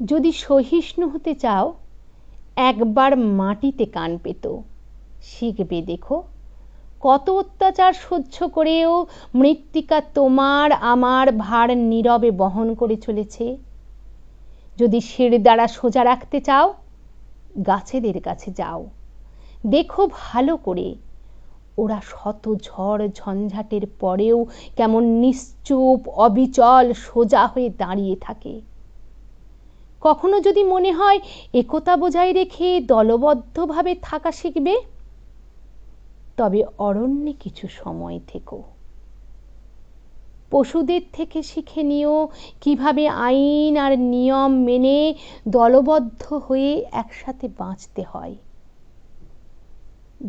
যদি সহিষ্ণু হতে চাও, একবার মাটিতে কান পেতো, শিখবে দেখো কত অত্যাচার সহ্য করেও মৃত্তিকা তোমার আমার ভার নীরবে বহন করে চলেছে। যদি শিরদাঁড়া সোজা রাখতে চাও, গাছেদের কাছে যাও, দেখো ভালো করে ওরা শত ঝড় ঝঞ্ঝাটের পরেও কেমন নিশ্চুপ অবিচল সোজা হয়ে দাঁড়িয়ে থাকে। কখনো যদি মনে হয় একতা বজায় রেখে দলবদ্ধভাবে থাকা শিখবে, তবে অরণ্যে কিছু সময় থেকো। পশুদের থেকে শিখে নিও কিভাবে আইন আর নিয়ম মেনে দলবদ্ধ হয়ে একসাথে বাঁচতে হয়।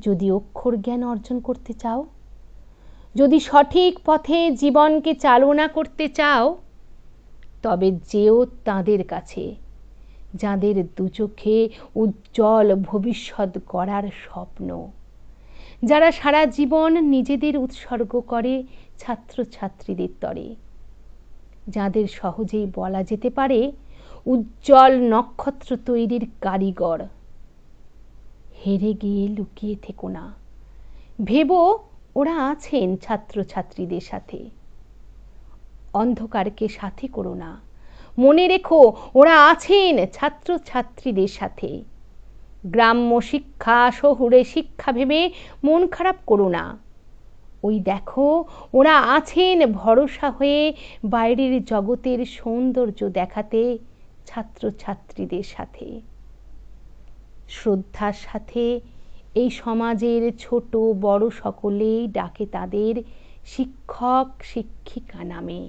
যদি অক্ষর জ্ঞান অর্জন করতে চাও, যদি সঠিক পথে জীবনকে চালনা করতে চাও, তবে যেও তাদের কাছে যাদের দুচোখে উজ্জ্বল ভবিষ্যৎ গড়ার স্বপ্ন, যারা সারা জীবন নিজেদের উৎসর্গ করে ছাত্রছাত্রীদের তরে, যাদের সহজেই বলা যেতে পারে উজ্জ্বল নক্ষত্র তৈরির কারিগর। হেরে গিয়ে লুকিয়ে থেকো না, ভেবো ওরা আছেন ছাত্রছাত্রীদের সাথে। অন্ধকারকে সাথী করো না, মনে রেখো ওরা আছেন ছাত্রছাত্রীদের সাথে। গ্রাম্য শিক্ষা শহুরে শিক্ষা ভেবে মন খারাপ করো না, ওই দেখো ওরা আছেন ভরসা হয়ে বাইরের জগতের সৌন্দর্য দেখাতে ছাত্রছাত্রীদের সাথে। শ্রদ্ধার সাথে এই সমাজের ছোট বড় সকলেই ডাকে তাদের শিক্ষক শিক্ষিকা নামে।